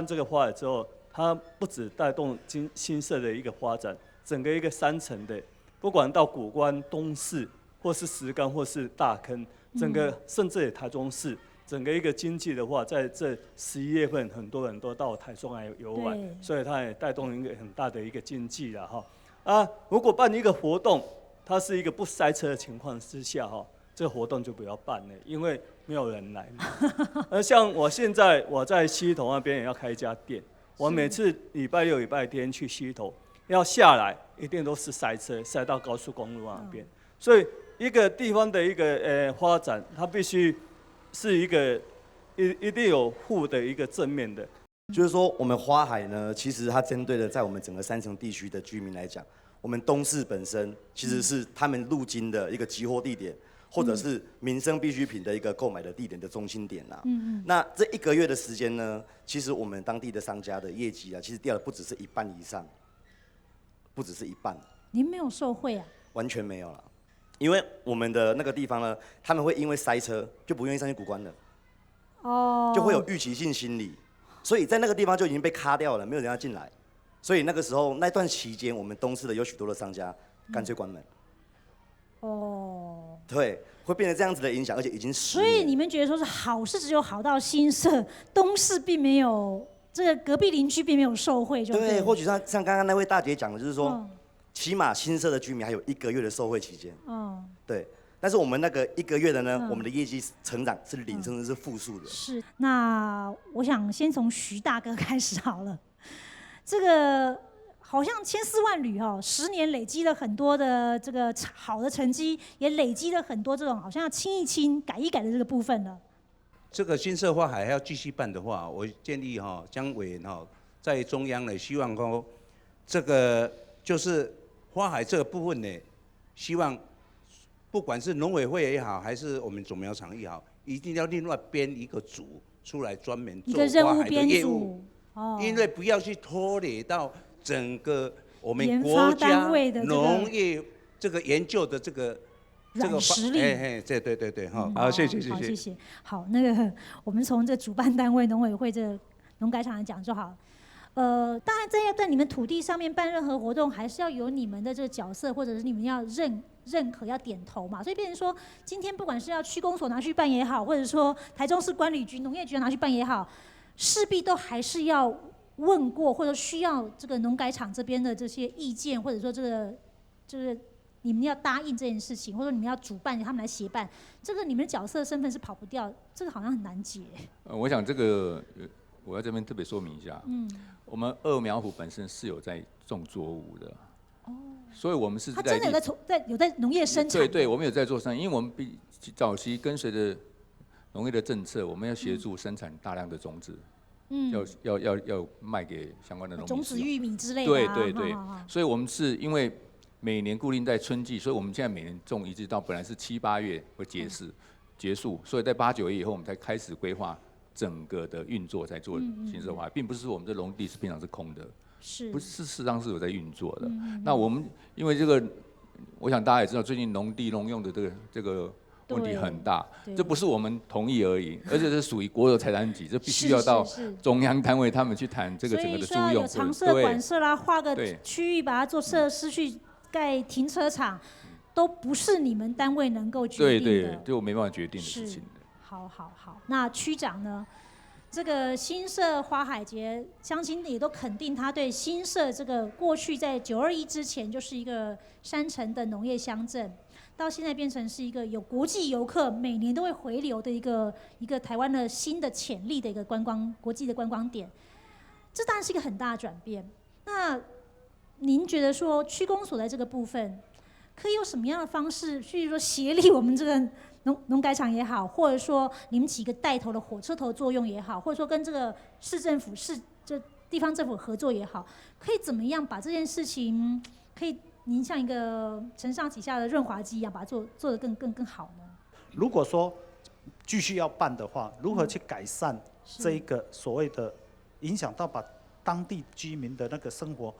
这个花海之后，它不只带动新社的一个发展，整个一个山城的，不管到谷关、东势，或是石冈，或是大坑，整个甚至也台中市，整个一个经济的话，在这11月份，很多人都到台中来游玩，所以它也带动一个很大的一个经济了哈。如果办一个活动，它是一个不塞车的情况之下这个活动就不要办了，因为没有人来嘛。像我现在我在溪头那边也要开一家店，我每次礼拜六、礼拜天去溪头，要下来一定都是塞车，塞到高速公路那边。所以一个地方的一个发展，它必须是一个一定有负的一个正面的。就是说，我们花海呢，其实它针对的在我们整个山城地区的居民来讲，我们东势本身其实是他们入京的一个集货地点，或者是民生必需品的一个购买的地点的中心点啦。那这1个月的时间呢，其实我们当地的商家的业绩其实掉了不只是1半以上，不只是1半。您没有受惠啊？完全没有了，因为我们的那个地方呢，他们会因为塞车就不愿意上去谷关了，就会有预期性心理。所以在那个地方就已经被卡掉了，没有人要进来。所以那个时候那段期间，我们东势的有许多的商家干脆关门。对，会变成这样子的影响，而且已经10年。所以你们觉得说是好，是只有好到新社，东势并没有这个隔壁邻居并没有受惠，就对，或许像刚刚那位大姐讲的，就是说，起码新社的居民还有1个月的受惠期间。对。但是我们那个1个月的呢，我们的业绩成长是零甚至是负数的。是。那我想先从徐大哥开始好了，这个。好像千丝万缕10年累积了很多的这个好的成绩，也累积了很多这种好像要清一清、改一改的这个部分了。这个新社花海还要继续办的话，我建议江委员在中央呢，希望这个就是花海这个部分呢，希望不管是农委会也好，还是我们种苗场也好，一定要另外编一个组出来专门做花海的业务，因为不要去拖累到。整个我们国家农业这个研究的这个实力，对，好，谢谢。好，谢谢。好，那个我们从这主办单位农委会这农改场来讲就好。当然，在你们土地上面办任何活动，还是要有你们的这个角色，或者是你们要认可、要点头嘛。所以变成说，今天不管是要区公所拿去办也好，或者说台中市管理局、农业局拿去办也好，势必都还是要。问过或者需要这个农改场这边的这些意见，或者说这个你们要答应这件事情，或者你们要主办，他们来协办，这个你们的角色身份是跑不掉，这个好像很难解。我想这个我要这边特别说明一下，我们二苗圃本身是有在种作物的，所以我们是他真的有在农业生产。对，我们有在做生意，因为我们早期跟随着农业的政策，我们要协助生产大量的种子。要卖给相关的农民，种子玉米之类的。对，所以我们是因为每年固定在春季，所以我们现在每年种一直到本来是7、8月会结束，所以在8、9月以后我们才开始规划整个的运作，才做新社花，并不是我们这农地是平常是空的，不是事实上是有在运作的。那我们因为这个，我想大家也知道，最近农地农用的这个。问题很大，这不是我们同意而已，而且是属于国有财产局，这必须要到中央单位他们去谈这个整个的租用。所以说有常设、馆舍啦，划个区域把它做设施去盖停车场，都不是你们单位能够决定的。对，我没办法决定的事情。好，那区长呢？这个新社花海节，乡亲也都肯定他对新社这个过去在921之前就是一个山城的农业乡镇。到现在变成是一个有国际游客每年都会回流的一个台湾的新的潜力的一个国际的观光点，这当然是一个很大的转变。那您觉得说区公所在这个部分，可以有什么样的方式去说协力我们这个农改场也好，或者说你们起一个带头的火车头作用也好，或者说跟这个市政府这地方政府合作也好，可以怎么样把这件事情可以？您像一个承上启下的润滑剂一样，把它做得更好呢？如果说继续要办的话，如何去改善这一个所谓的影响到把当地居民的那个生活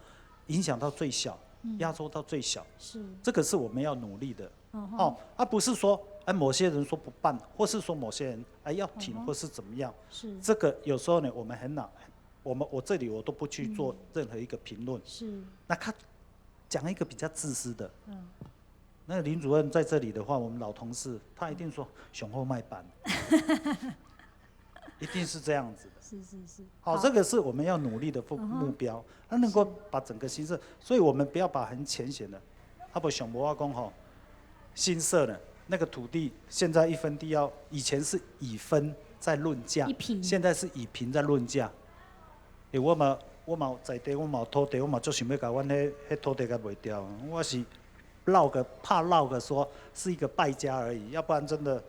影响到最小，压缩到最小？是这个是我们要努力的。不是说某些人说不办，或是说某些人要停，或是怎么样？是这个有时候呢，我们很难，我这里我都不去做任何一个评论。是那他。讲一个比较自私的，那个林主任在这里的话，我们老同事他一定说雄厚卖班，一定是这样子的。是。好，这个是我们要努力的目标，他能够把整个新社，所以我们不要把很浅显的，不想不话讲新社呢那个土地现在1分地以前是以分在论价，现在是以坪在论价，我嘛在地，我嘛有土地，我嘛就想要把阮迄土地给卖掉。我是怕闹个说是一个败家而已，要不然真的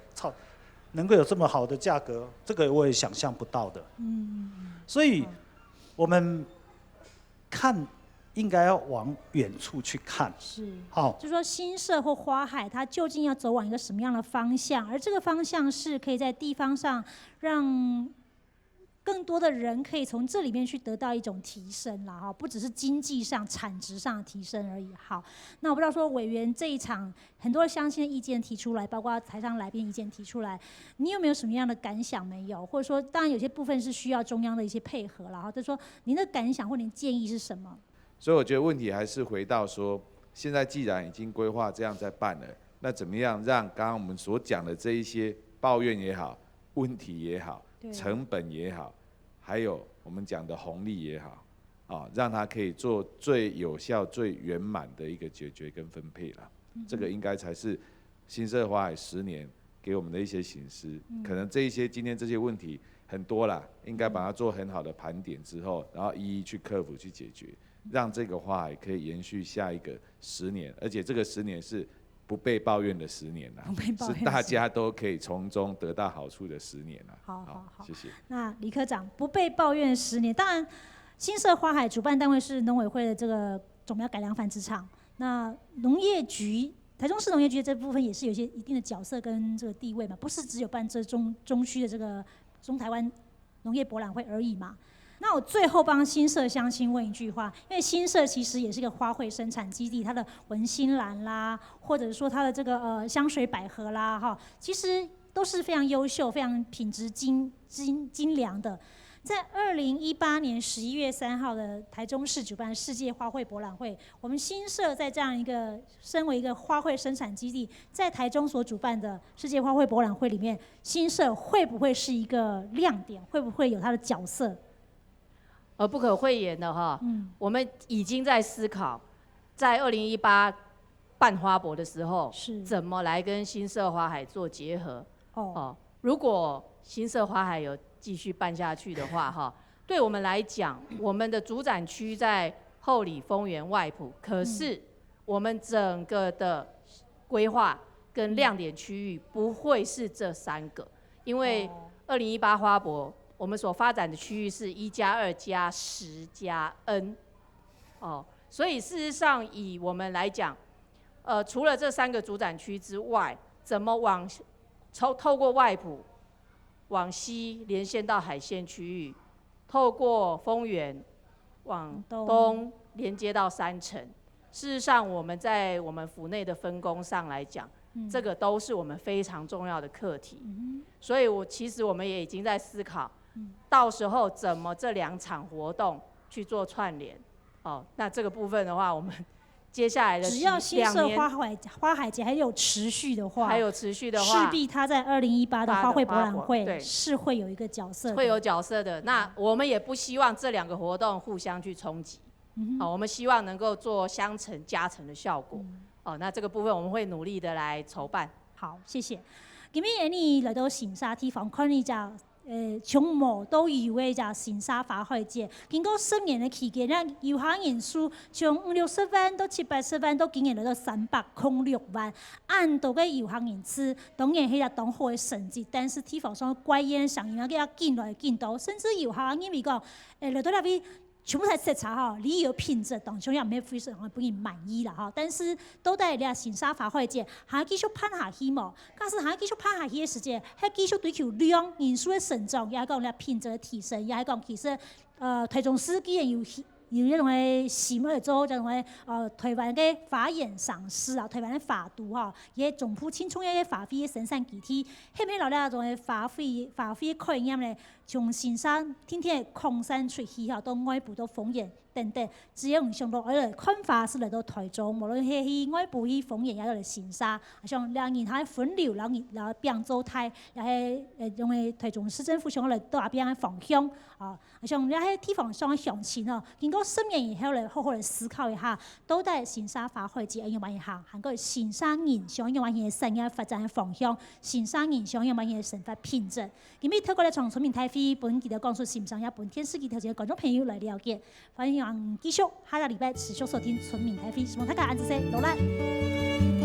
能够有这么好的价格，这个我也想象不到的。所以我们看应该要往远处去看。是。好，就说新社或花海，它究竟要走往一个什么样的方向？而这个方向是可以在地方上让。更多的人可以从这里面去得到一种提升啦，哈，不只是经济上、产值上的提升而已。好，那我不知道说委员这一场很多乡亲的意见提出来，包括台上来宾意见提出来，你有没有什么样的感想没有？或者说，当然有些部分是需要中央的一些配合啦，哈，就是说您的感想或您建议是什么？所以我觉得问题还是回到说，现在既然已经规划这样在办了，那怎么样让刚刚我们所讲的这一些抱怨也好、问题也好、成本也好，还有我们讲的红利也好，让它可以做最有效、最圆满的一个解决跟分配了。这个应该才是新社花海10年给我们的一些省思。可能今天这些问题很多啦，应该把它做很好的盘点之后，然后一一去克服、去解决，让这个花海可以延续下一个10年，而且这个10年是不被抱怨的10年啦，是大家都可以从中得到好处的10年啦。好，谢谢。那李科长，不被抱怨10年，当然新社花海主办单位是农委会的这个种苗改良繁殖场，那农业局。台中市农业局这部分也是有一些一定的角色跟这个地位嘛，不是只有办这中区的这个中台湾农业博览会而已嘛。那我最后帮新社乡亲问一句话，因为新社其实也是一个花卉生产基地，它的文心兰啦，或者说它的这个香水百合啦，哈，其实都是非常优秀、非常品质精良的。在2018年11月3号的台中市主办世界花卉博览会，我们新社在这样一个身为一个花卉生产基地，在台中所主办的世界花卉博览会里面，新社会不会是一个亮点？会不会有它的角色？不可讳言的哈，我们已经在思考，在2018办花博的时候，怎么来跟新社花海做结合。如果新社花海有继续办下去的话，哈，对我们来讲，我们的主展区在后里、丰原、外埔，可是我们整个的规划跟亮点区域不会是这3个，因为2018花博我们所发展的区域是1+2+10+N， 所以事实上以我们来讲，除了这3个主展区之外，怎么透过外埔往西连线到海线区域，透过丰原往东连接到山城。事实上，我们在我们府内的分工上来讲，这个都是我们非常重要的课题。所以其实我们也已经在思考，到时候怎么这2场活动去做串联。那这个部分的话，我们接下来的只要新社花海节还有持续的话，势必它在2018的花卉博览会是会有一个角色的，会有角色的。那我们也不希望这2个活动互相去冲击，我们希望能够做相乘加成的效果。那这个部分我们会努力的来筹办。好，谢谢。今日你来到新沙地方看你家。从无到有的就新沙花卉节，经过10年的期间，咱游客人数从50-60万到780万，到今年来到306万。按到个游客人次，当然迄个当好的成绩，但是地方上怪烟上映啊，叫进来进到，甚至游客因为讲，来到那边。全部在视察哈，旅游品质当中也唔係非常不滿意啦哈。但是都在你新沙花卉節，還繼續攀下去嘛。假使還繼續攀下去嘅時間，還繼續追求量人數嘅成長，也係講你品質嘅提升，也係講其實台中市既然有迄種嘅事務嚟做，就種嘅台灣嘅法院上市啊，台灣嘅法度哈，也總鋪清楚嘅法費嘅生產具體，後面落嚟種嘅法費概念咧。從新沙天天擴散出去哈，到外部到豐原等等，只要唔上到嚟看法是嚟到台中，無論係去外部去豐原，也嚟新沙，像兩年喺分流，然後變做台，又係用嘅台中市政府上嚟到那邊嘅方向啊，像喺地方上嘅鄉親哦，經過10年以後嚟好好嚟思考一下，到底新沙花卉節應該點行，韓國新沙人想應該點產業發展嘅方向，新沙人想應該點生活品質，今日透過嚟從村民台本記者講述線上也本天司機頭前嘅觀眾朋友來了解，歡迎繼續下個禮拜持續收聽村民台，希望大家安住些，努力。